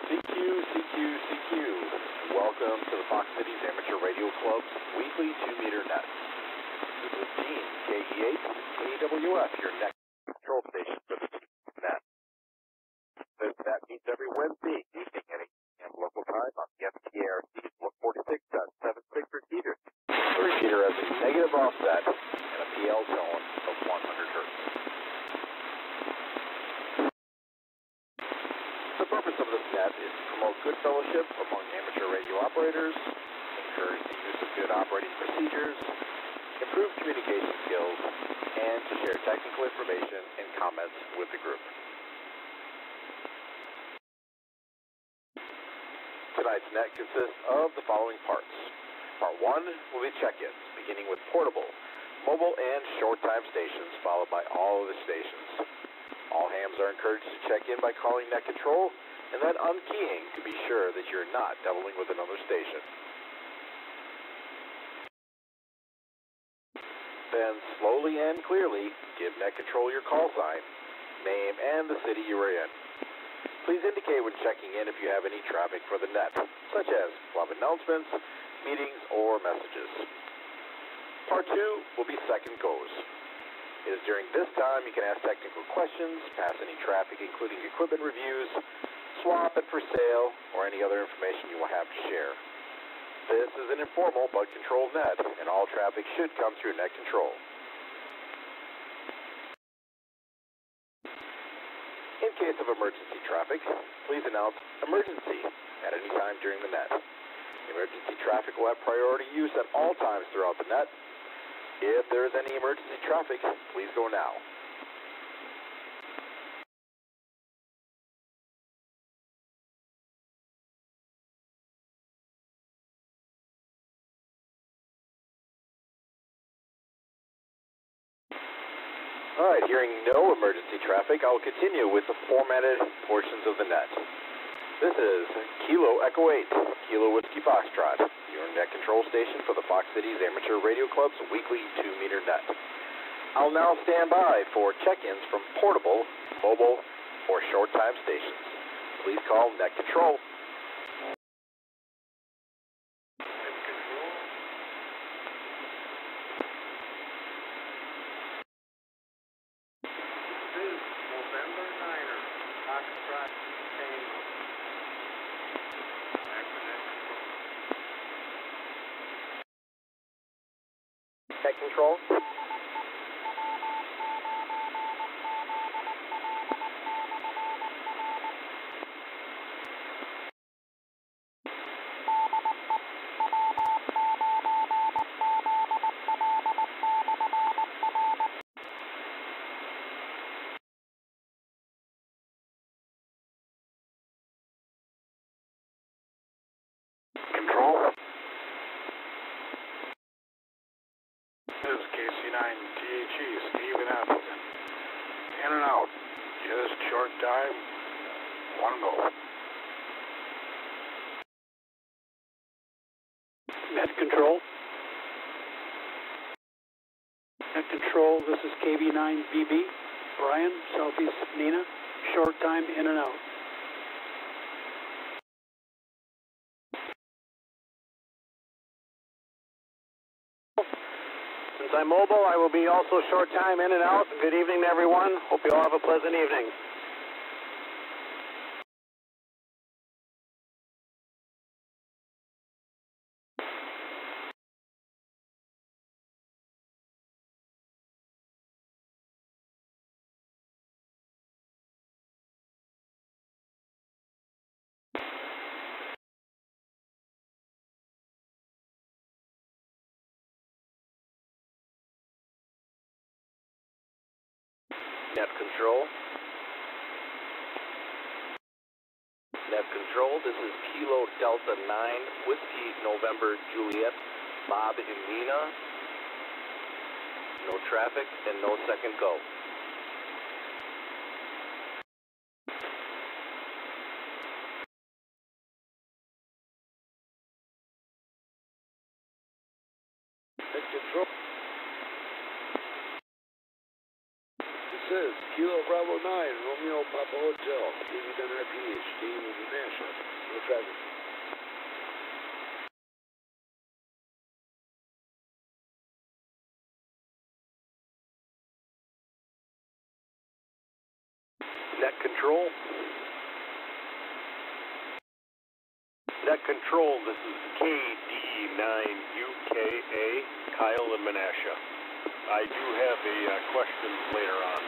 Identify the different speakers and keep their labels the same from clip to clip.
Speaker 1: CQ. Welcome to the Fox Cities Amateur Radio Club's weekly 2-meter net. This is Gene, KE8, KWF, your net control station for the net. This net meets every Wednesday evening at 8 p.m. local time on the FTRC 46.76 repeater. The repeater has a negative offset and a PL tone of 100 hertz. The purpose of this net is to promote good fellowship among amateur radio operators, encourage the use of good operating procedures, improve communication skills, and to share technical information and comments with the group. Tonight's net consists of the following parts. Part 1 will be check-ins, beginning with portable, mobile, and short-time stations, followed by all of the stations. All hams are encouraged to check in by calling net control and then unkeying to be sure that you're not doubling with another station. Then slowly and clearly give net control your call sign, name, and the city you are in. Please indicate when checking in if you have any traffic for the net, such as club announcements, meetings, or messages. Part 2 will be second goes. It is during this time you can ask technical questions, pass any traffic including equipment reviews, swap it for sale, or any other information you will have to share. This is an informal but controlled net, and all traffic should come through net control. In case of emergency traffic, please announce emergency at any time during the net. Emergency traffic will have priority use at all times throughout the net. If there is any emergency traffic, please go now. All right, hearing no emergency traffic, I will continue with the formatted portions of the net. This is Kilo Echo 8, Kilo Whiskey Foxtrot, your net control station for the Fox Cities Amateur Radio Club's weekly 2-meter net. I'll now stand by for check-ins from portable, mobile, or short-time stations. Please call net control. Net control. Control.
Speaker 2: This is KC9THE, Steve in Appleton. In and out. Just short time. One go.
Speaker 3: Net control. Net control, this is KB9BB. Brian, Southeast Nina. Short time, in and out.
Speaker 4: Since I'm mobile, I will be also short time in and out. Good evening to everyone. Hope you all have a pleasant evening.
Speaker 1: Net control. Net control, this is Kilo Delta 9, Whiskey November Juliet, Bob and Nina. No traffic and no second go. Net control. This
Speaker 2: is Kilo Bravo 9, Romeo Papa Hotel, KV10 RPH, Dave over Nashville. No traffic.
Speaker 4: Net control. Net control, this is KD9UKA, Kyle and Menasha. I do have a question later on.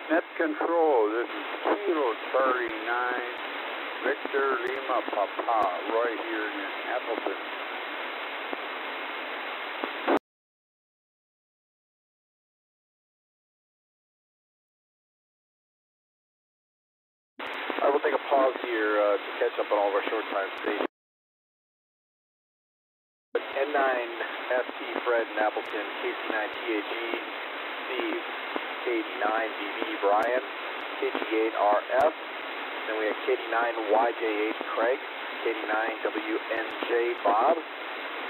Speaker 2: Net control, this is Kilo Charlie 9, Victor Lima Papa, right here in Appleton.
Speaker 1: I will take a pause here to catch up on all of our short time stations. N9FT Fred in Appleton, KC9TAG Steve, KD9BB Brian, KG8RF, then we have KD9YJ8 Craig, KD9WNJ Bob,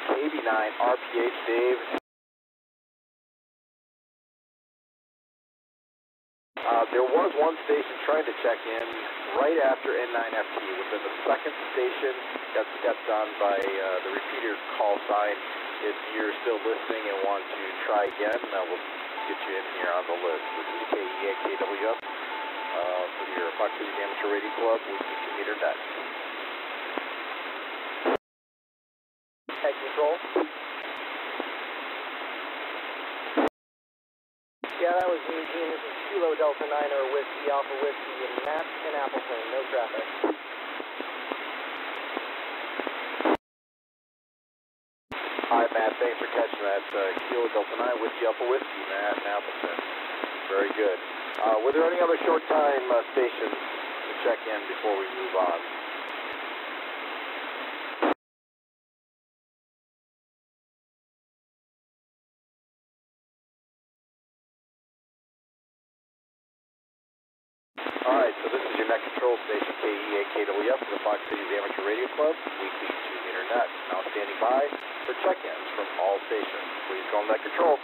Speaker 1: KB9RPH Dave. There was one station trying to check in right after N9FT, within the second station. Got stepped on by the repeater call sign. If you're still listening and want to try again, we'll get you in here on the list. This is KEAKWF for your Fox City Amateur Radio Club, weekly 2-meter net.
Speaker 4: Head control. Yeah, that was me, Gene. This is Kilo Delta 9er Whiskey Alpha Whiskey in Matt in Appleton. No traffic.
Speaker 1: Hi, Matt. Thanks for catching that. Kilo Delta 9 Whiskey Alpha Whiskey, Matt in Appleton. Very good. Were there any other short time stations to check in before we move on? Alright, so this is your net control station, KEAKWF for the Fox Cities Amateur Radio Club, weekly 2-meter net. Now standing by for check-ins from all stations. Please go on net control.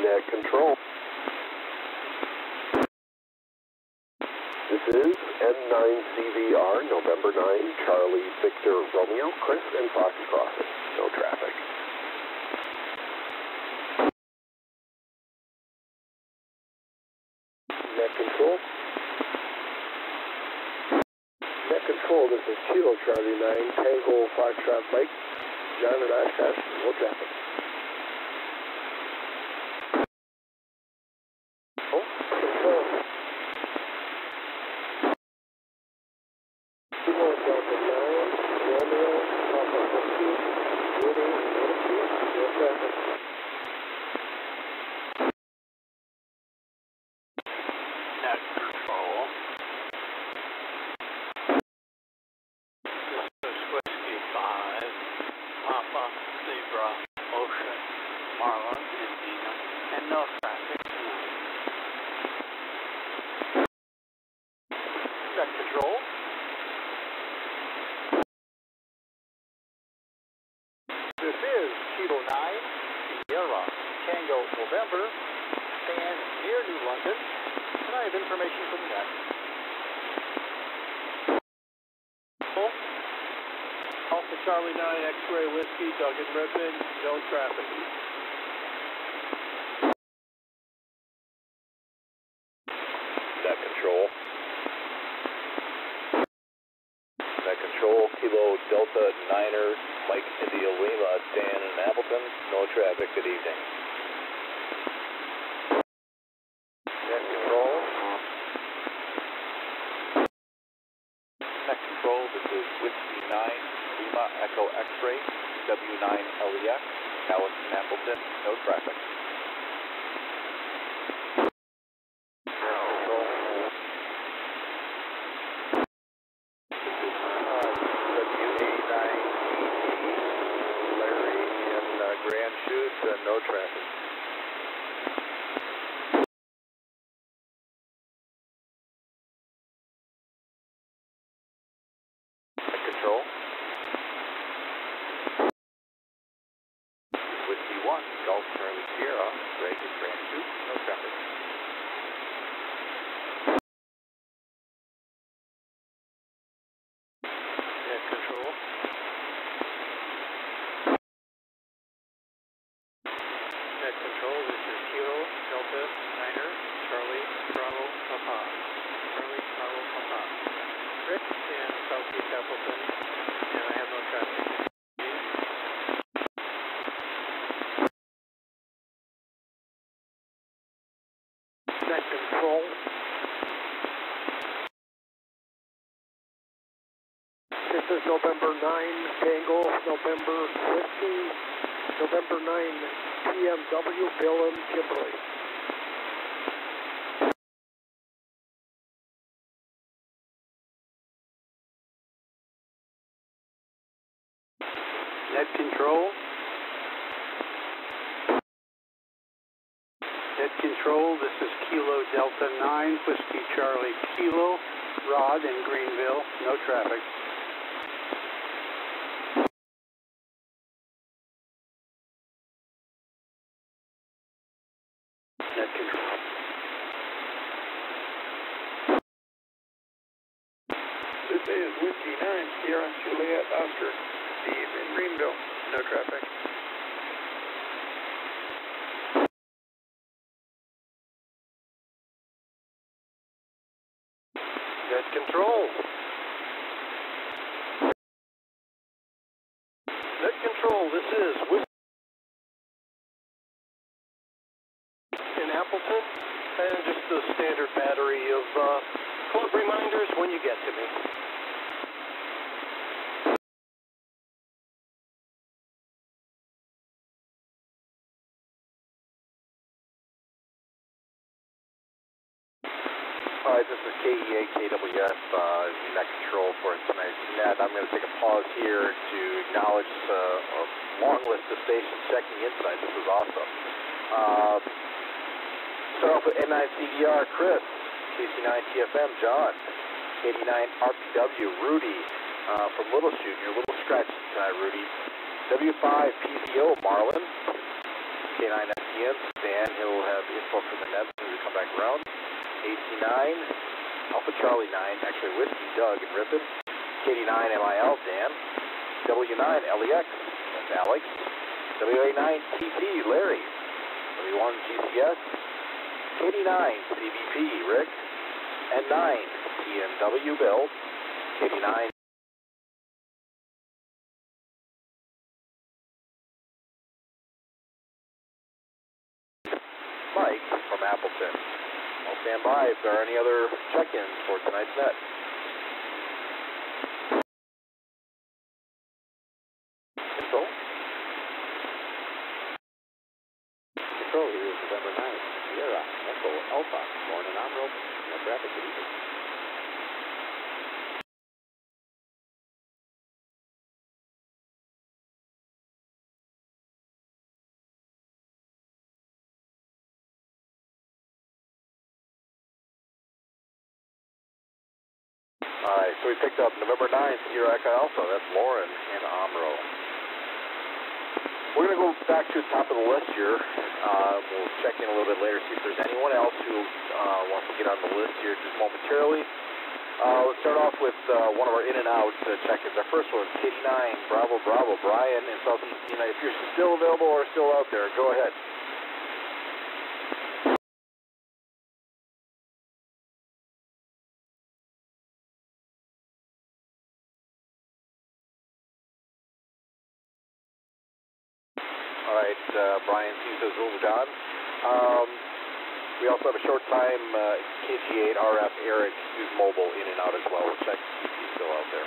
Speaker 4: Net control. This is N9CVR, November 9, Charlie, Victor, Romeo, Chris, and Fox Crossing. No traffic. Net control. Net control, this is Kilo Charlie 9, Tango Foxtrot Mike, John and Oshkosh, no traffic. Control. Kilo Delta 9, Romeo, Papa Whiskey, Woody, no traffic.
Speaker 2: Net control. This is Whiskey 5, Papa, Zebra, Ocean, Marlin, Indiana, and no traffic tonight.
Speaker 4: Net control. This is Kilo 9, Sierra, Tango, November, stand near New London, and I have information from that. Alpha Charlie 9, X-Ray Whiskey, Doug and Redmond, no traffic. Net control. Net control, Kilo Delta 9er, Mike India Lima, Dan in Appleton, no traffic, good evening. Net control. Net control, this is Whiskey 9, Lima Echo X-Ray, W9LEX, Alex in Appleton, no traffic. Net control. Troubleshoot, no traffic. Control. Whiskey 1, Golf Charlie Sierra, Greg and Grand 2, no traffic. Net control. Net control, this is Kilo, Delta, Niner, Charlie, Bravo, Papa. Charlie, Bravo, Papa. Rick in Southeast Appleton, and I have no traffic.
Speaker 3: Net control. This is November 9, Tango, November Whiskey, November 9, PMW, Bill and Kimberly. Net control. Net control, this is Kilo Delta 9, Whiskey Charlie Kilo, Rod in Greenville, no traffic. Net control.
Speaker 2: This is Whiskey 9, Sierra Juliet Oscar, Steve in Greenville, no traffic.
Speaker 4: Net control. Net control, this is Whiskey in Appleton, and just the standard battery of club reminders when you get to me.
Speaker 1: Hi, this is KEA KWS, net control for tonight's net. I'm going to take a pause here to acknowledge a long list of stations checking in tonight. This is awesome. Start off with N9CDR, Chris, KC9TFM, John, KD9 RPW, Rudy from Little Chute. Your little scratch tonight, Rudy. W5PCO, Marlon, K9STN, Stan. He'll have info from the net as soon as we come back around. AC9, Alpha Charlie 9, actually Whiskey, Doug and Ripon, KD9 MIL, Dan, W9 LEX, that's Alex, WA9 TT, Larry, W1 GCS, KD9 CBP, Rick, N9 TNW, Bill, KD9 Mike from Appleton. I'll stand by if there are any other check-ins for tonight's net.
Speaker 4: Control. Control, here is November 9, Sierra, Echo, Alpha, Morning Omro, no traffic, good evening.
Speaker 1: Alright, so we picked up November 9th, Sierra Echo Alpha. That's Lauren and Omro. We're going to go back to the top of the list here. We'll check in a little bit later, see if there's anyone else who wants to get on the list here just momentarily. Let's start off with one of our in and out check-ins. Our first one is KD9, Bravo, Bravo, Brian in Southeast United. If you're still available or still out there, go ahead. Alright, Brian seems to have moved on. We also have a short time KG8 RF Eric who's mobile in and out as well. We'll check if he's still out there.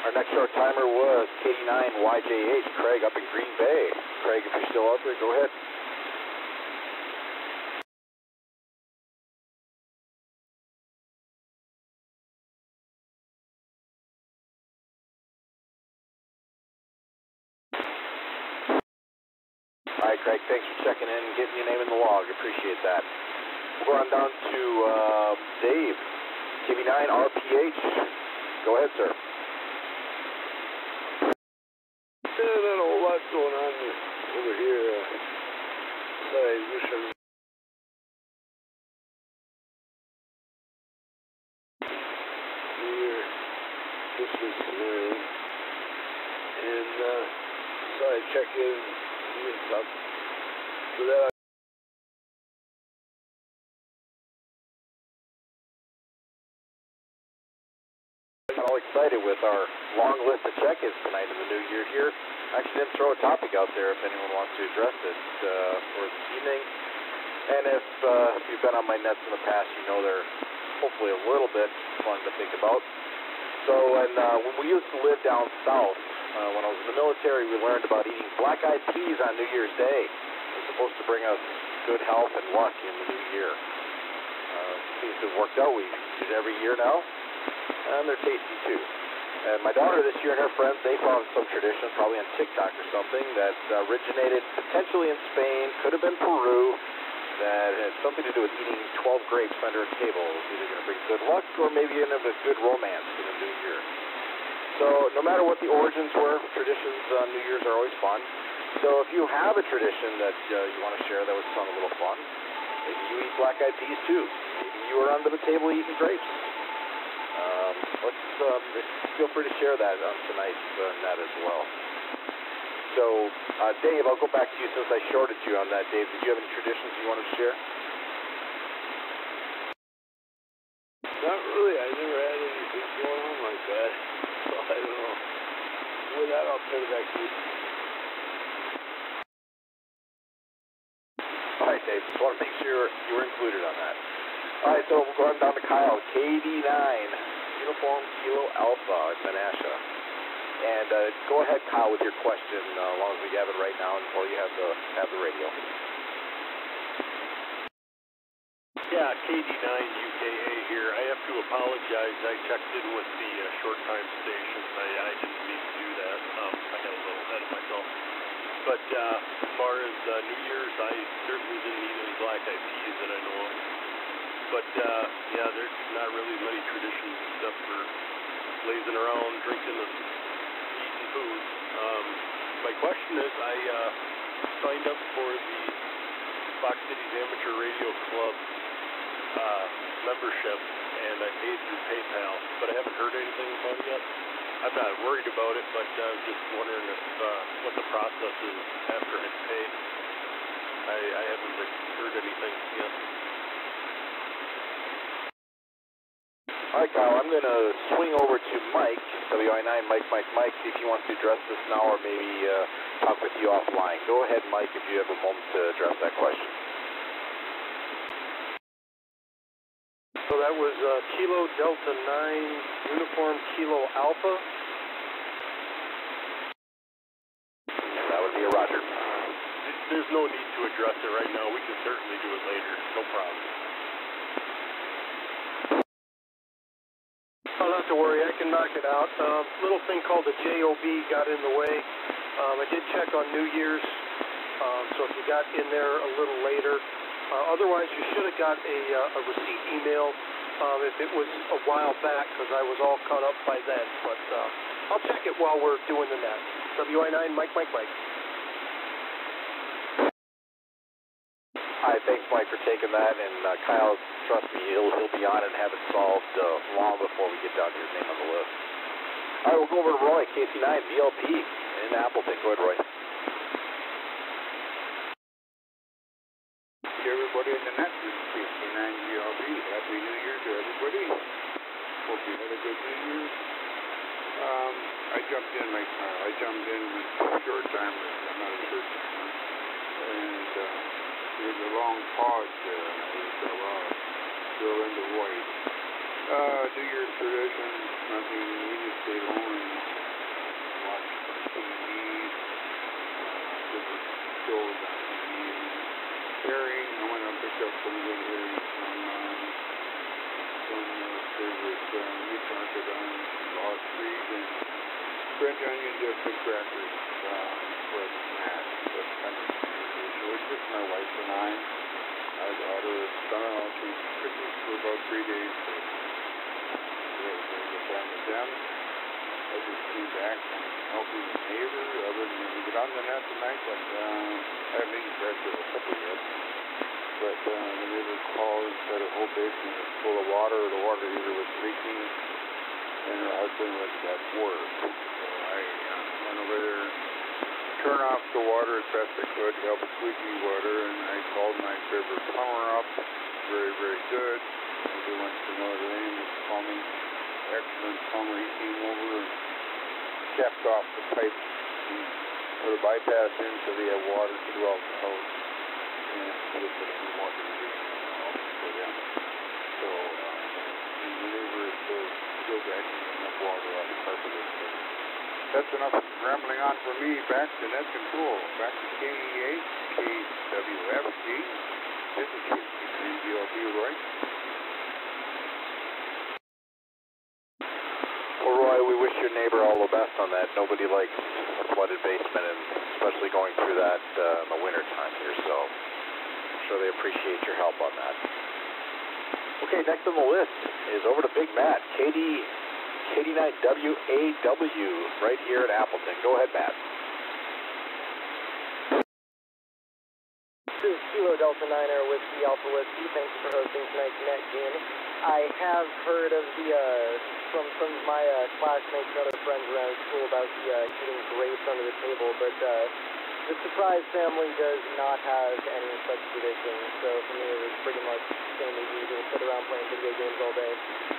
Speaker 1: Our next short timer was KD9 YJH, Craig up in Green Bay. Craig, if you're still out there, go ahead. All right, Craig, thanks for checking in and getting your name in the log. Appreciate that. We'll go on down to Dave, TV9 RPH. Go ahead, sir.
Speaker 5: Not a whole lot going on over here. Mission. Here, Christmas time. And so I check in, see what's up. So that
Speaker 1: I got all excited with our long list of check-ins tonight in the new year here. I actually didn't throw a topic out there if anyone wants to address it for this evening. And if you've been on my nets in the past, you know they're hopefully a little bit fun to think about. So when we used to live down south, when I was in the military, we learned about eating black-eyed peas on New Year's Day. It's supposed to bring us good health and luck in the new year. Seems to have worked out. We eat it every year now, and they're tasty too. And my daughter this year and her friends, they found some tradition, probably on TikTok or something, that originated potentially in Spain, could have been Peru, that had something to do with eating 12 grapes under a table. It's either going to bring good luck or maybe end up with good romance in the new year. So no matter what the origins were, traditions on New Year's are always fun. So if you have a tradition that you want to share that would sound a little fun, maybe you eat black-eyed peas too. Maybe you were under the table eating grapes. Feel free to share that on tonight's net as well. So, Dave, I'll go back to you since I shorted you on that. Dave, did you have any traditions you wanted to share?
Speaker 5: not really. I never had anything going on like that. So I don't know. With that, I'll turn it back to you.
Speaker 1: All right, Dave. Just want to make sure you were included on that. All right, so we'll go on down to Kyle, KD9, Uniform Kilo Alpha in Menasha. And go ahead, Kyle, with your question, as long as we have it right now until you have the radio.
Speaker 6: Yeah, KD9UKA here. I have to apologize. I checked in with the short time stations. I didn't mean to do that. I got a little ahead of myself. But as far as New Year's, I certainly didn't eat any black-eyed peas that I know of. But yeah, there's not really many traditions except for lazing around, drinking and eating food. My question is, I signed up for the Fox Cities Amateur Radio Club membership, and I paid through PayPal, but I haven't heard anything about it yet. I'm not worried about it, but I was just wondering if what the process is after I pay. I haven't heard anything yet.
Speaker 1: All right, Kyle, I'm going to swing over to Mike, WI9, Mike, see if he wants to address this now or maybe talk with you offline. Go ahead, Mike, if you have a moment to address that question.
Speaker 3: So that was Kilo Delta 9, Uniform Kilo Alpha.
Speaker 1: And that would be a Roger.
Speaker 6: There's no need to address it right now. We can certainly do it later. No problem.
Speaker 3: Oh, not to worry, I can knock it out. Little thing called the JOB got in the way. I did check on New Year's, so if you got in there a little later. Otherwise, you should have got a receipt email if it was a while back, because I was all caught up by then. But I'll check it while we're doing the net. WI9, Mike.
Speaker 1: All right, thanks, Mike, for taking that. And Kyle, trust me, he'll be on it and have it solved long before we get down to his name on the list. All right, we'll go over to Roy, KC9, VLP in Appleton. Go ahead, Roy.
Speaker 2: Everybody in the net, this is KC9 VLP. Happy New Year to everybody. Hope you had a good New Year. I jumped in with short timers. I'm not a short timer. And there was a long pause there. I was still into white. New Year's tradition, nothing. We just stayed home and watched some TV, different shows on TV. Herring, I went and picked up some good herring from favorite meat market on Law Street, and French onion dips and crackers for a snack. That's kind of My daughter, son-in-law came with me for about 3 days. So there was a time with them. I just came back from helping the neighbor. Other than we get on the net tonight, but I haven't eaten breakfast or supper yet. But the neighbor called and said her whole basement was full of water. The water heater was leaking, and her husband was at work. So I went over there, turned off the water as best I could to help squeaky water, and I called my favorite plumber up. Very, very good. Nobody wants to know his name. It's plumbing. Excellent plumber. He came over and capped off the pipe and put a bypass in so they had water throughout the house. And he put a new water heater for them. So, and the neighbor is still vacuuming enough water off the carpet. That's enough rambling on for me. Back to net control. Back to KEA, KWFG. This is KGLB, Roy.
Speaker 1: Well, Roy, we wish your neighbor all the best on that. Nobody likes a flooded basement, and especially going through that in the winter time here, so I'm sure they appreciate your help on that. Okay, next on the list is over to Big Matt, KD9WAW, right here at Appleton. Go ahead, Matt.
Speaker 7: This is Kilo Delta Niner with the Alpha Whiskey. Thank you for hosting tonight's net game. I have heard of from some of my classmates and other friends around school about the eating grapes under the table, but the Surprise family does not have any such tradition. So for me, it was pretty much same as usual. Sit around playing video games all day.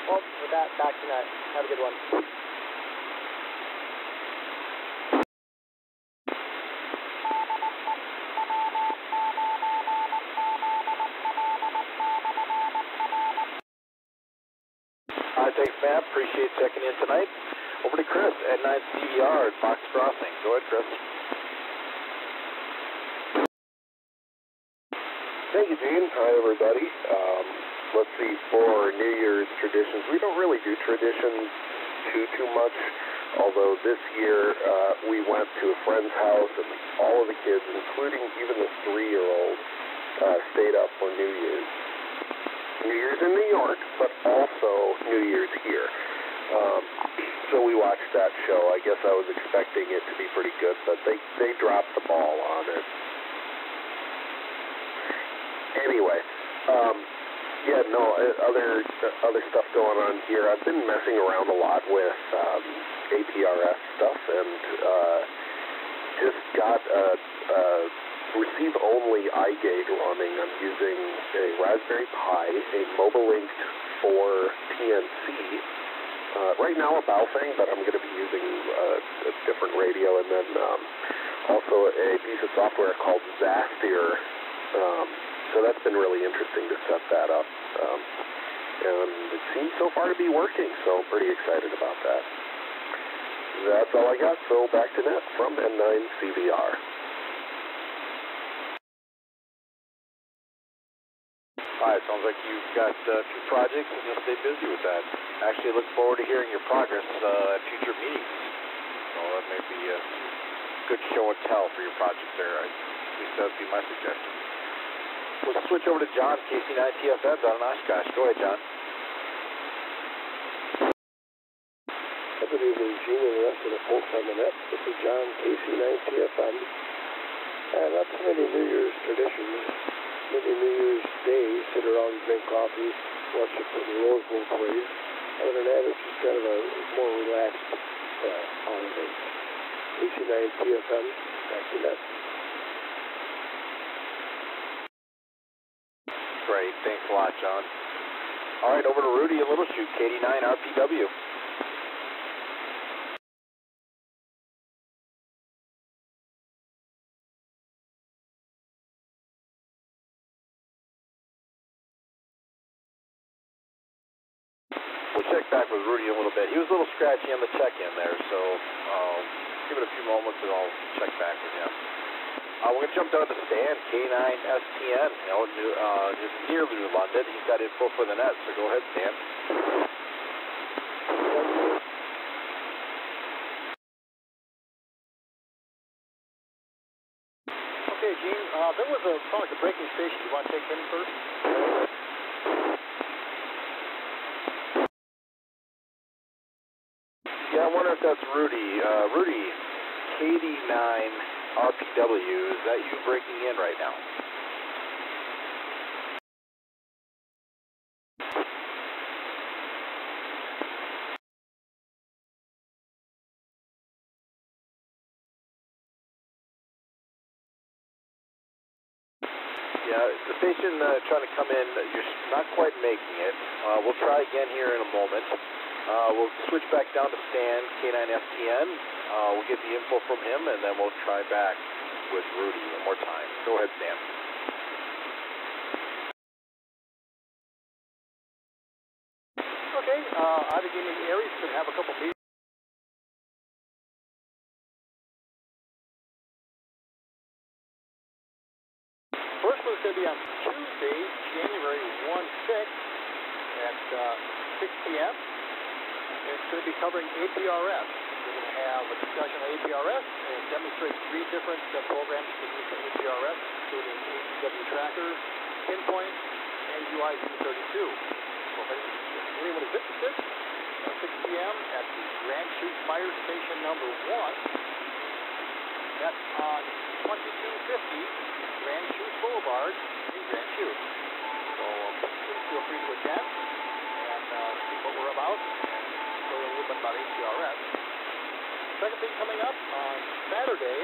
Speaker 7: Well, with that, back to net. Have a good one.
Speaker 1: Thanks, Matt. Appreciate checking in tonight. Over to Chris at 9CVR at Fox Crossing. Go ahead, Chris.
Speaker 8: Thank you, Gene. Hi, everybody. Let's see, for New Year's traditions, we don't really do traditions too much, although this year we went to a friend's house and all of the kids, including even the 3-year-old, stayed up for New Year's. New Year's in New York, but also New Year's here. So we watched that show. I guess I was expecting it to be pretty good, but they dropped the ball on it. Anyway, other stuff going on here. I've been messing around a lot with APRS stuff, and just got a receive-only iGauge running. I'm using a Raspberry Pi, a mobile-linked 4 PNC. Right now a Baofeng, but I'm going to be using a different radio, and then also a piece of software called Zastier. So that's been really interesting to set that up. And it seems so far to be working, so I'm pretty excited about that. That's all I got, so back to net from N9CVR.
Speaker 1: Hi, it sounds like you've got 2 projects and you'll stay busy with that. Actually, look forward to hearing your progress at future meetings. So that may be a good show and tell for your project there. At least that would be my suggestion. Let's switch over to John, KC9TFM down in Oshkosh. Go ahead, John.
Speaker 9: Good evening, Gene and the rest of the folks on the net. This is John, KC9TFM. And that's many New Year's traditions. Many New Year's Day, sit around and drink coffee, watch the Rose Bowl parade. Other than that, it's just kind of a more relaxed holiday. KC9TFM, back to net.
Speaker 1: Great, thanks a lot, John. All right, over to Rudy in Littleshoot, KD9RPW. We'll check back with Rudy in a little bit. He was a little scratchy on the check-in there, so give it a few moments and I'll check back with him. We're going to jump down to Stan, K9STN, just near New London. He's got info for the net, so go ahead, Stan.
Speaker 4: Okay, Gene, there was sound like a braking station. You want to take him first?
Speaker 1: Yeah, I wonder if that's Rudy. Rudy, KD9 RPW, is that you breaking in right now? Yeah, the station trying to come in, you're not quite making it. We'll try again here in a moment. We'll switch back down to Stan, K9FTN. We'll get the info from him, and then we'll try back with Rudy one more time. Go ahead, Stan.
Speaker 4: Okay, Allegheny Aries could have a couple meetings. First one's going to be on Tuesday, January 1/6 at 6 p.m. It's going to be covering APRS. We're going to have a discussion on APRS and demonstrate 3 different programs to use for APRS, including AEW Tracker, Pinpoint, and UIZ32. So if anyone is interested, 6 p.m. at the Grand Chute Fire Station number 1. That's on 2250 Grand Chute Boulevard in Grand Chute. So please feel free to attend and see what we're about and learn a little bit about APRS. Second thing coming up on Saturday,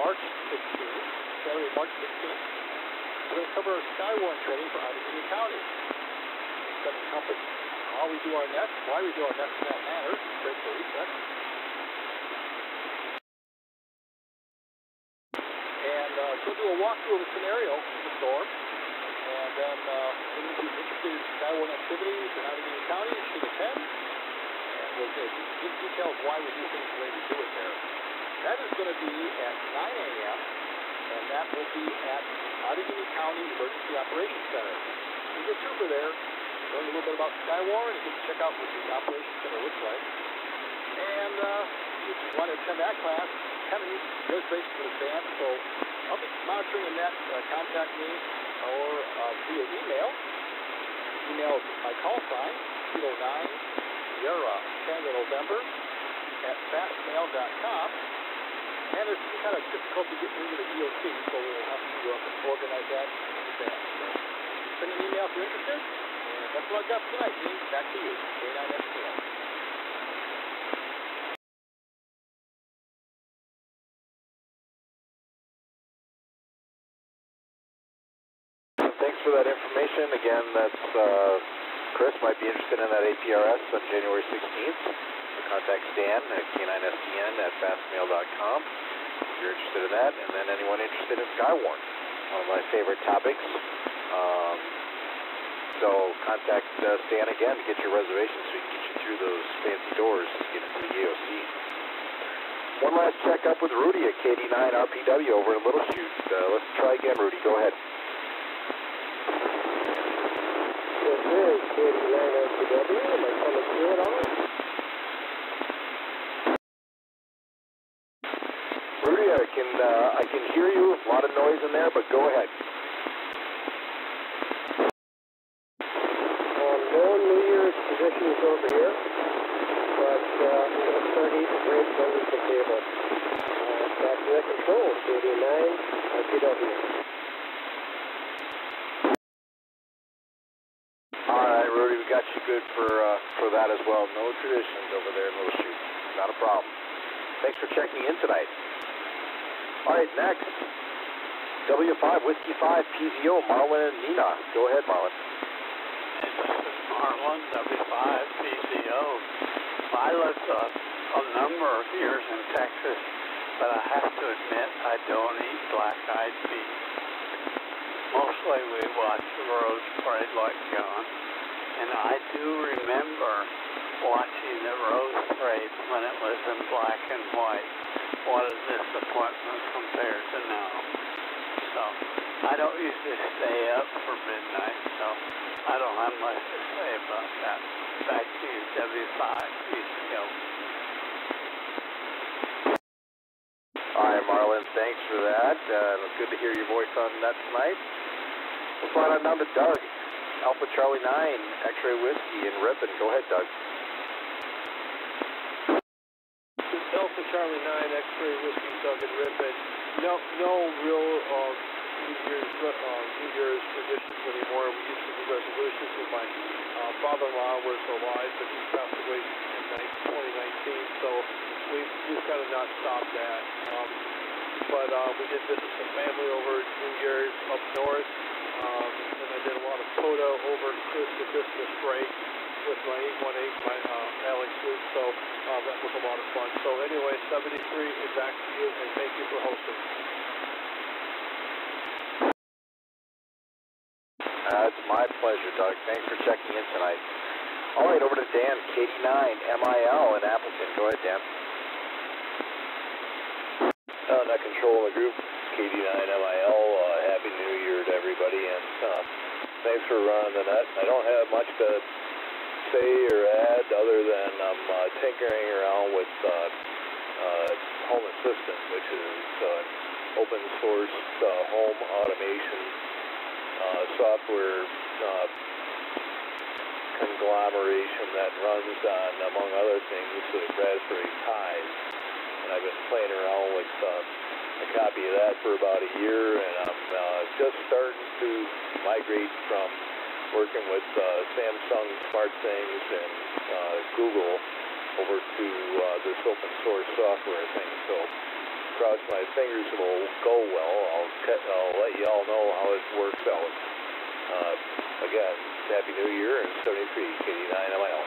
Speaker 4: March 16th, we're going to cover our Skywarn training for Allegheny County. It's going to encompass how we do our nets, why we do our nets in that manner, break the reset. And we'll do a walkthrough of a scenario in the storm. And then anyone who's interested in Skywarn activities in Allegheny County should attend. And we'll give details why we do things the way we do it there. That is going to be at 9 a.m. And that will be at Allegheny County Emergency Operations Center. You get through there, learn a little bit about Skywarn, and get to check out what the Operations Center looks like. And if you want to attend that class, reservations in advance, so I'll be monitoring the net. Contact me or via email. Email is my call sign, 209 Sierra Tango November at fastmail.com. And there's some kind of difficulty getting into the DOC, so we'll have to organize that in advance. So send an email if you're interested. And that's what I've got for tonight, Gene. Back to you, K9FTN.
Speaker 1: Thanks for that information. Again, that's Chris might be interested in that APRS on January 16th. So contact Stan at K9STN at fastmail.com if you're interested in that. And then anyone interested in Skywarn, one of my favorite topics. So contact Stan again to get your reservation so he can get you through those fancy doors to get into the EOC. One last checkup with Rudy at KD9 RPW over in Little Chute. Let's try again, Rudy. Go ahead.
Speaker 9: This is KD9 RPW. Am I coming through at all?
Speaker 1: Rudy, I can hear you. A lot of noise in there, but go ahead.
Speaker 9: No New Year's traditions over here, but I'm going to start eating grapes under the table. Back to the control, KD9 RPW.
Speaker 1: All right, Rudy, we got you good for that as well. No traditions over there in Little Chute. Not a problem. Thanks for checking in tonight. All right, next. W5, Whiskey 5, PZO, Marlon and Nina. Go ahead, Marlon.
Speaker 10: Marlon, W5, PCO. I lived a number of years in Texas, but I have to admit I don't eat black-eyed peas. Mostly we watch the Rose Parade like John, and I do remember watching the Rose Parade when it was in black and white. What a disappointment compared to now. So I don't usually stay up for midnight, so I don't have much to say about that. Back to you, W5, PCO.
Speaker 1: Hi, Marlon. Thanks for that. Good to hear your voice on that tonight. We'll slide on down to Doug. Alpha Charlie 9, X-Ray Whiskey in Ripon. Go ahead, Doug.
Speaker 3: Alpha Charlie 9, X-Ray Whiskey, Doug in Ripon. No real New Year's traditions anymore. We used to do resolutions with my father-in-law was alive, but he passed away in 2019, so we've kind of not stopped that. But we did visit some family over New Year's up north, and I did a lot of POTA over the Christmas break with my 818, my Alex Luke, so that was a lot of fun. So anyway, 73 is back to you, and thank you for hosting.
Speaker 1: It's my pleasure, Doug. Thanks for checking in tonight. All right, over to Dan, KD9, MIL in Appleton. Go ahead, Dan.
Speaker 11: Net control in the group, KD9, MIL. Happy New Year to everybody, and thanks for running the net. I don't have much to say or add other than I'm tinkering around with Home Assistant, which is open source home automation software conglomeration that runs on, among other things, Raspberry Pis. And I've been playing around with a copy of that for about a year, and I'm just starting to migrate from working with Samsung SmartThings and Google over to this open source software thing. So cross my fingers it'll go well. I'll let you all know how it works out. Again, Happy New Year and 73, KD9 MIL.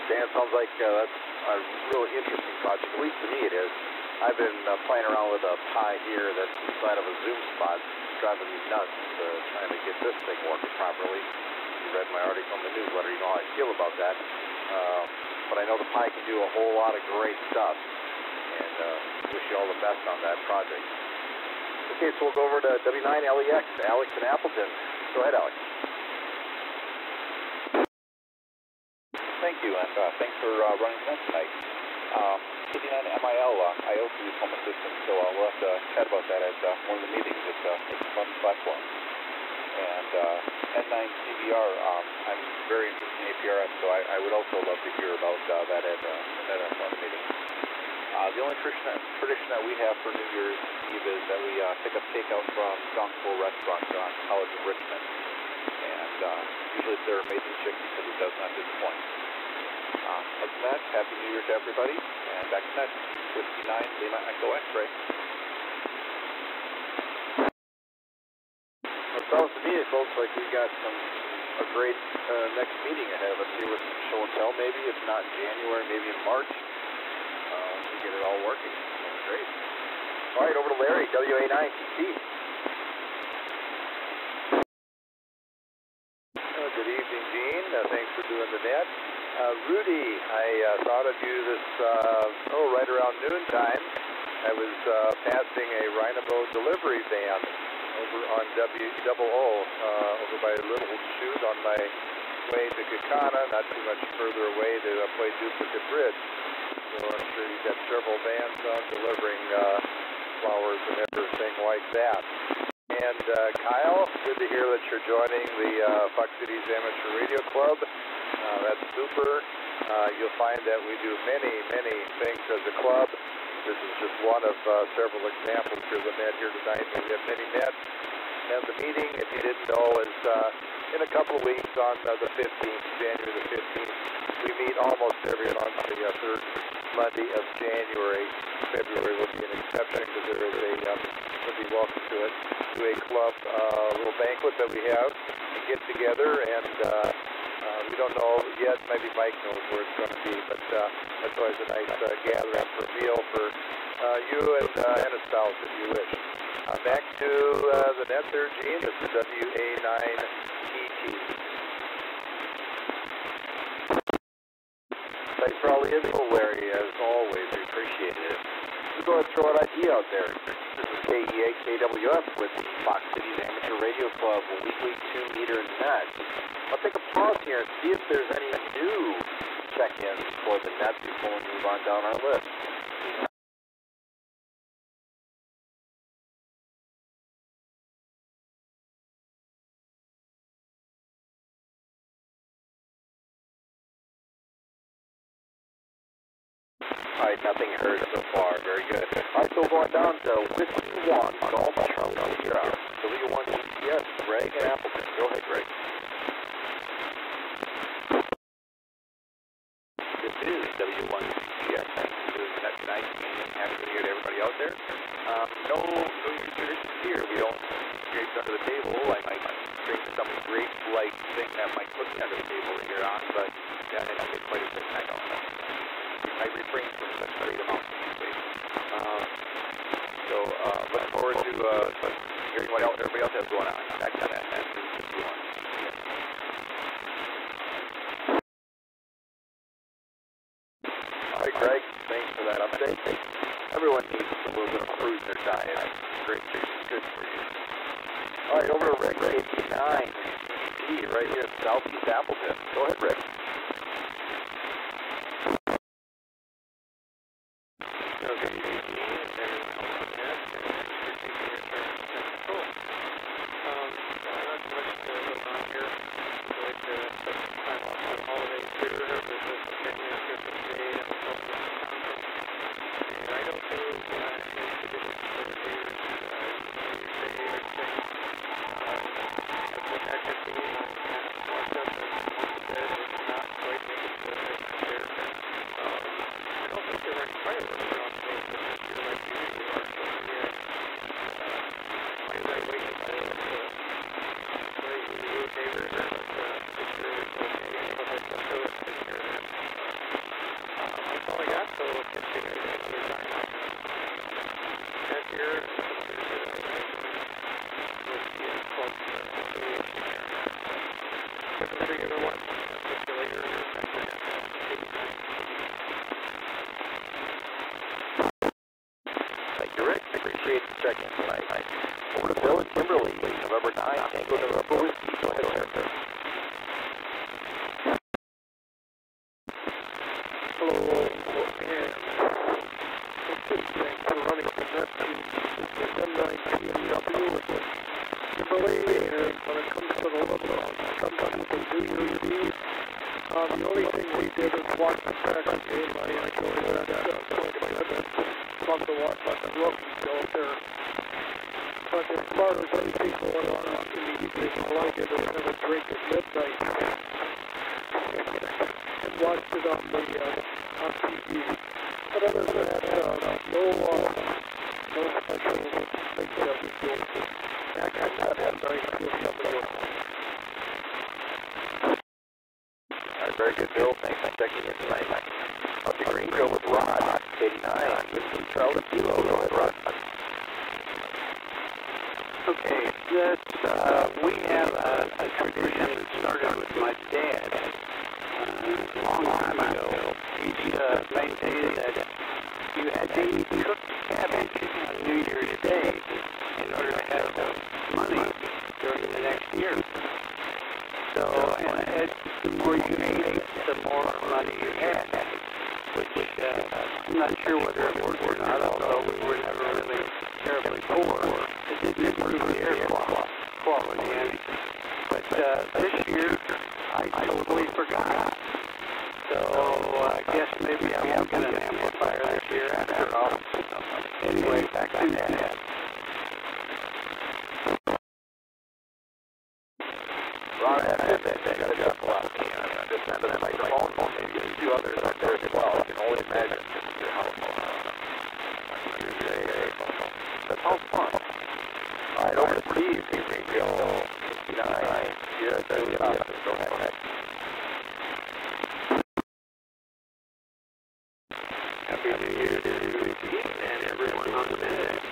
Speaker 1: Dan, sounds like that's a really interesting project. At least to me it is. I've been playing around with a Pi here that's inside of a Zoom spot. It's driving me nuts trying to get this thing working properly. You read my article on the newsletter, you know how I feel about that. But I know the Pi can do a whole lot of great stuff, and wish you all the best on that project. Okay, so we'll go over to W9LEX, Alex in Appleton. Go ahead, Alex.
Speaker 12: Thank you, and thanks for running the net tonight. KD9 MIL, I also use Home Assistant, so we'll have to chat about that at one of the meetings at the fun platform. And N9 CBR, I'm very interested in APRS, so I would also love to hear about that at a meeting. The only tradition that we have for New Year's Eve is that we pick up takeout from DONGLE restaurant on College of Richmond. And usually it's their amazing chicken because it does not disappoint. Other than that, Happy New Year to everybody, and back to net, Whiskey 9, Lima Echo X-Ray.
Speaker 1: Well, it sounds to me, folks, like we got a great next meeting ahead of us here with some show and tell, maybe, if not in January, maybe in March, to get it all working. That's great. All right, over to Larry, WA9TC.
Speaker 13: Good evening, Gene. Thanks for doing the net. Rudy, I thought of you this, right around noontime. I was passing a Rhinebo delivery van over on WOO, over by Little Chute on my way to Kakana, not too much further away to play Duplicate Bridge. So I'm sure you've got several vans out delivering flowers and everything like that. And Kyle, good to hear that you're joining the Fox Cities Amateur Radio Club. That's super. You'll find that we do many, many things as a club. This is just one of several examples for the net here tonight. We have many nets. And the meeting, if you didn't know, is in a couple of weeks on the 15th, January the 15th. We meet almost every on the third Monday of January. February will be an exception because there is would be welcome to it, to a club little banquet that we have. We get together and we don't know yet, maybe Mike knows where it's going to be, but that's always a nice gathering for a meal for you and a spouse if you wish. Back to the net there, Gene. This is WA9TT.
Speaker 1: Thanks for all the info, Larry. As always, we appreciate it. We'll go ahead and throw an idea out there. This is KEA-KWF with the Fox Cities Amateur Radio Club, a weekly 2-meter net. I'll take a pause here and see if there's any new check-ins for the net before we move on down our list. All right, nothing heard so far. Very good. All right, so going down to Whiskey 1, Golf Charlie Sierra, W1 GPS, Greg and Appleton. Go ahead, Greg. This is W1 GPS. This is tonight. Happy to hear to everybody out there. No traditions here. We don't scrape under the table. I might scrape some grape-like thing that might put me under the table here on, but yeah, I don't get quite a bit. I don't know. I refrain from such great amounts of space. Look forward to hearing what everybody else has going on. Back to that. That's the one. All right, Greg, thanks for that update. Everyone needs a little bit of fruit in their diet. Great fish is good for you. All right, over to Rick, 89, right here in Southeast Appleton. Go ahead, Rick. Check-in tonight. Over to Bill and Kimberly, November 9th, Tango November Whiskey. Go ahead, sir.
Speaker 3: Hello, and thanks for running from that to M9PW with Kimberly, and when it comes to the level of somebody who do your deeds, the only thing we did is watch the practice game. I enjoyed that. Love to watch the rookies go up there. But as far as other people in the evening, all I did was have a drink at midnight and watched it on TV. But other than that, no special things that we do. Actually, not that nice to do something with.
Speaker 1: All right, very good, Bill. Thanks for checking in tonight. Up to Greenville with Rod, 89, with Charlie Kilo. Go ahead, Rod.
Speaker 10: Okay, we have a tradition that started with my dad a long time ago. He maintained that you had to eat cooked cabbage on New Year's Day in order to have money during the next year. So, and the more you ate, the more money you had, which I'm not sure whether it worked or not, although we were never really terribly poor. It did improve the air quality, but this year I totally forgot. So I guess maybe I won't get an amplifier this year after all. Anyway, back to that.
Speaker 1: Ron, I got a couple out here. This end of the microphone, maybe a few others out there as well. I can only imagine how that's all fun. All right, over to Steve. Greenville, 69. Yeah, that's the opposite. Go ahead.
Speaker 10: Happy New Year to you and everyone on the minute.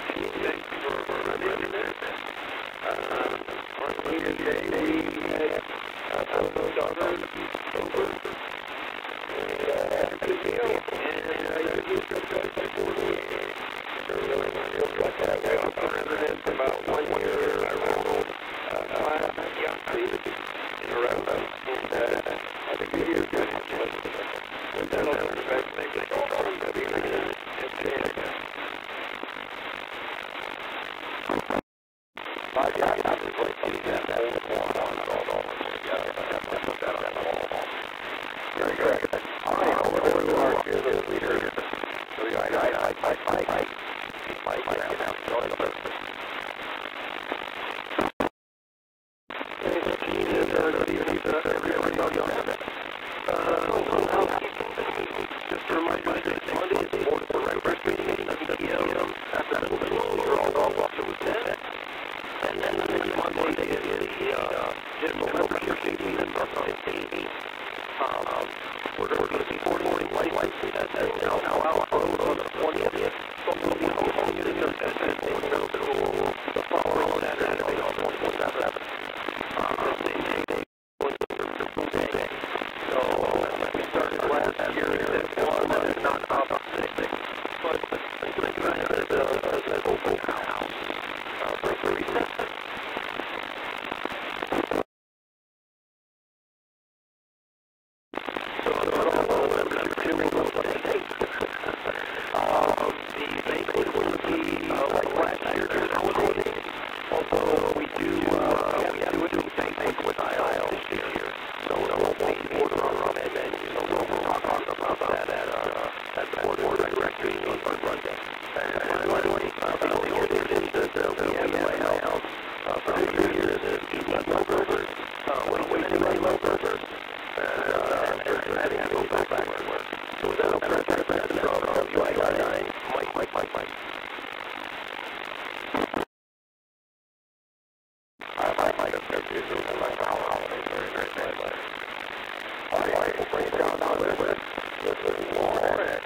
Speaker 8: Very good. All right, over to our business leader. Just a reminder that Monday is the board of directors meeting at 7 p.m. After that, we're all welcome to attend. And then Monday is the general membership meeting and we're going to be boarding licenses as now out on the 20th. But we'll be holding it in the following Saturday on the 27th. So we started last year at 1 and it's not up 6. But think of it as an open house for reasons. So I don't know whether the banquet will be like last year during the holiday. Although we do a banquet with aisle this year. So we'll be order on and then we'll talk about that at the board of directors meeting on Monday. And the only thing is that we have my house for New Year's is eating low burgers. Way too many low burgers. And having to go back to work. So without further ado, WI9, Mike. I like a picture of like our holiday, very nice. All right, we'll bring it down to the list. This is Lauren at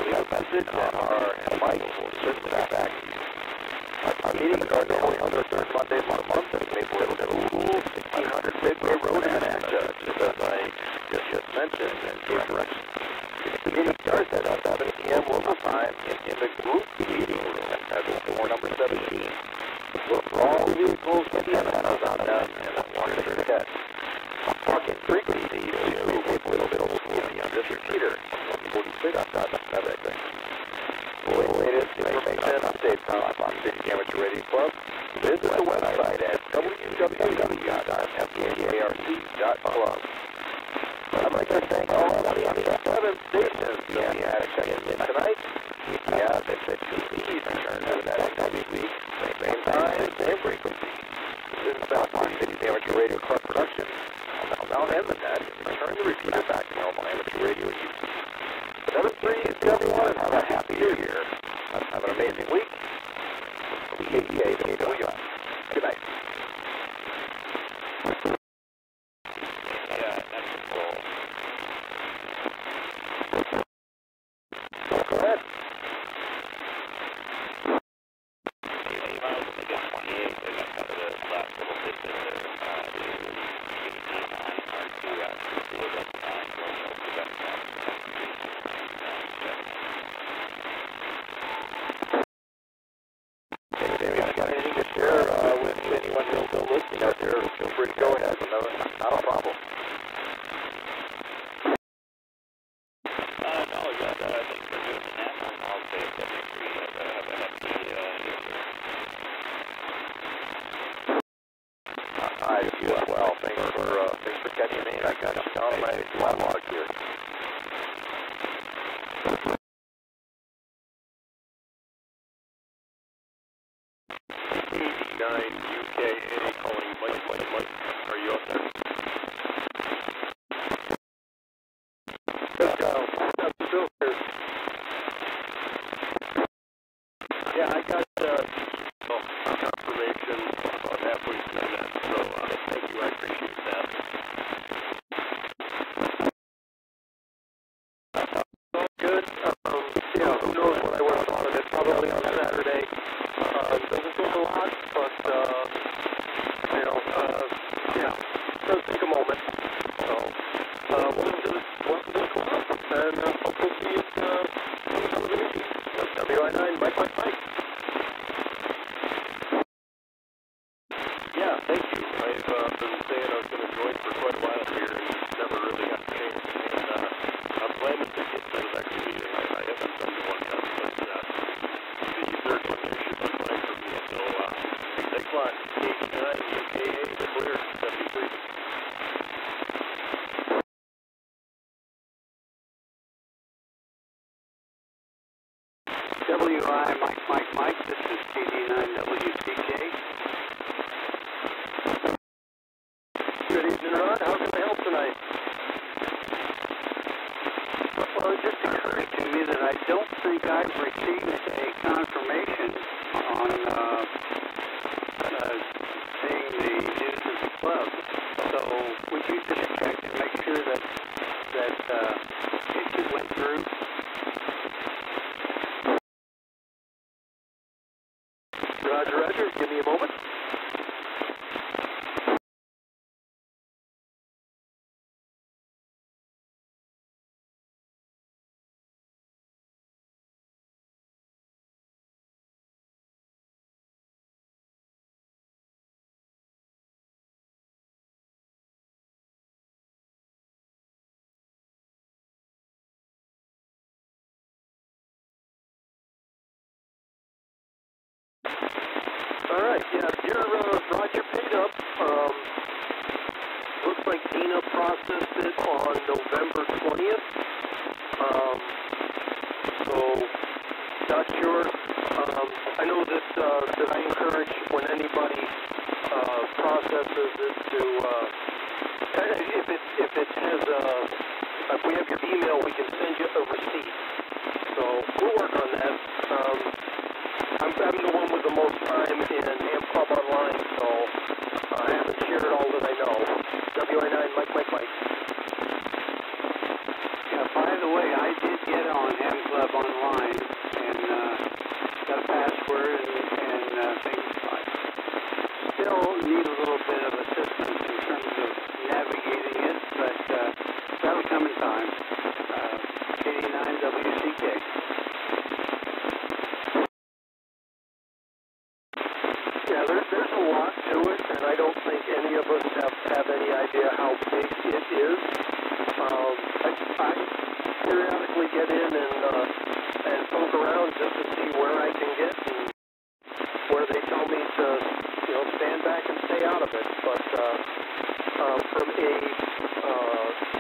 Speaker 1: leave a message, and Mike will certainly get back to you. Our meetings are normally on the third Mondays of the month at Maple Middle School, 1600 Midway Road in Atlanta, just as I just mentioned, and gave directions. The meeting starts at 7 p.m. local time in the group meeting room at door number 17. Look for all vehicles with the antennas on them and watch their heads. Parking frequency to Maple Middle School beyond District Peter, 46.7. For the latest information and updates on City Amateur Radio Club, visit the website at www.fdarc.club. I'd like to thank all 27 stations that we had checking in tonight. Yeah, they said please return to that next week, same time, same frequency. This is Southwest City's Amateur Radio Club production. I'll now end the net and return the repeater back to normal amateur radio use. 7-3 everyone, have a happy new year. Have an amazing week. KPA, good night. Go ahead. Out there, feel free to go ahead. Not a problem.
Speaker 14: No, thanks for doing the net. I'll say it's every free. Have a happy
Speaker 1: I do as well. Thanks for catching me. I got you on my log here.
Speaker 6: UKA calling Mike. Are you up there?
Speaker 3: Let's go. That's still here.
Speaker 6: Yeah, I got confirmation about halfway through that, so thank you. I appreciate that.
Speaker 3: All good. Who knows when I work on it? Probably on Saturday. It doesn't take a lot, but does take a moment. So, welcome to the club, and hope we'll see you at some of the meetings. WI9, Mike.
Speaker 6: Yeah, thank you. I've been saying I was going to join for quite a while here, and never really got a chance. And I'm planning to get to the next meeting. I haven't been to one yet, but the third one there should be fine for me. So, thanks a lot. KD9, UKA, clear, 73.
Speaker 10: WI, Mike, this is KD9WTK.
Speaker 3: Good evening, Rod. How can I help tonight?
Speaker 10: Well, it just occurred to me that I don't think I've received a confirmation on seeing the news of the club. So would you just check to make sure that it went through?
Speaker 3: Roger. Give me a moment. All right, yeah, Roger paid up. Looks like Dina processed it on November 20th. So, not sure. I know that I encourage when anybody processes it to, if we have your email, we can send you a receipt. So, we'll work on that. I'm the one with the most time in Ham Club Online, so I haven't shared all that I know. WI9, Mike.
Speaker 10: Yeah, by the way, I did get on Ham Club web online and got a password and things. I still need a little bit of assistance in terms of navigating it, but that'll come in time. 89 WCK.
Speaker 3: Yeah, there's a lot to it, and I don't think any of us have any idea how big it is. I periodically get in and poke around just to see where I can get and where they tell me to, stand back and stay out of it. But from a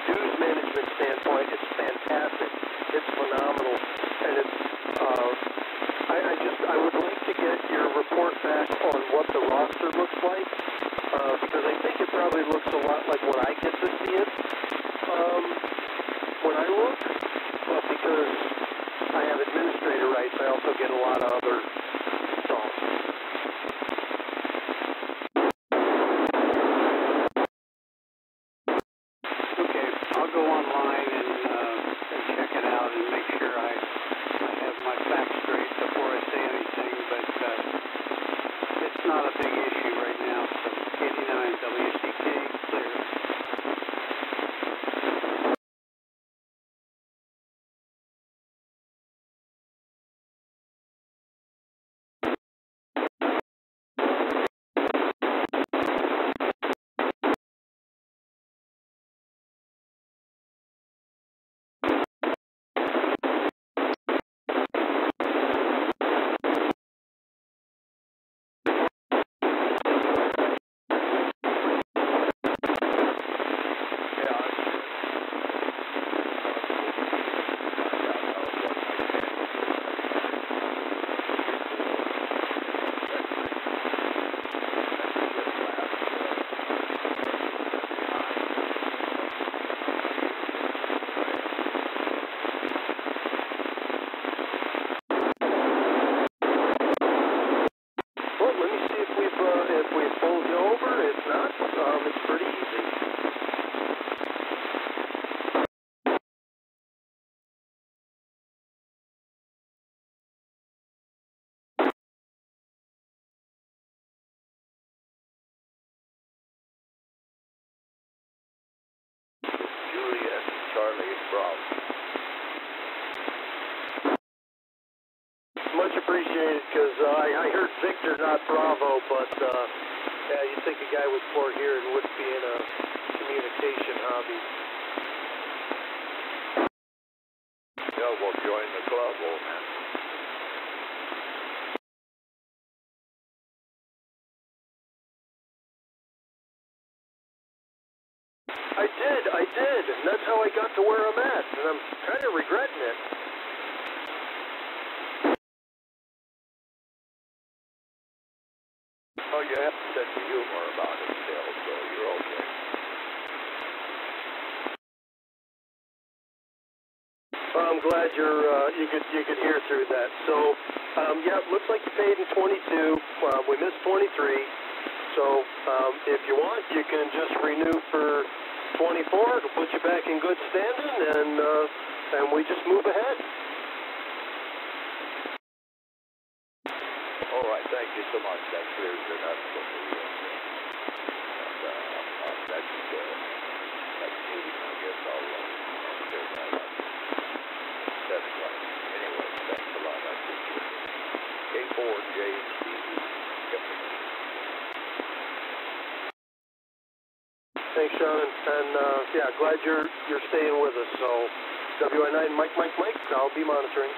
Speaker 3: news management standpoint, it's fantastic. It's phenomenal, and it's. I would like to get your report back on what the roster looks like, because I think it probably looks a lot like what I get to see it when I look, but because I have administrator rights, I also get a lot of other stuff.
Speaker 10: Okay, I'll go online and check it out and make sure I have my facts straight before I say anything, but it's not a big issue right now, so 89 WCK, clear.
Speaker 5: Juliet, Charlie, Bravo.
Speaker 3: Much appreciated, because I heard Victor, not Bravo, but yeah, you'd think a guy with 4 here wouldn't be in a communication hobby.
Speaker 5: Yeah, well, join the club, old man.
Speaker 3: I did, and that's how I got to where I'm at, and I'm kind of regretting it.
Speaker 5: Oh, you have to set the humor about it still, so you're okay.
Speaker 3: Well, I'm glad you could hear through that. So, yeah, looks like you paid in 22. We missed 23. So, if you want, you can just renew for 24. It'll put you back in good standing, and we just move ahead.
Speaker 5: All right, thank you so much. That clears it up for me. And that's meeting, I guess I'll clear that up. That's right. Anyway, thanks a lot. I appreciate it. K4JCE. Yep.
Speaker 3: Thanks, Sean, and yeah, glad you're staying with us. So, WI9, Mike, I'll be monitoring.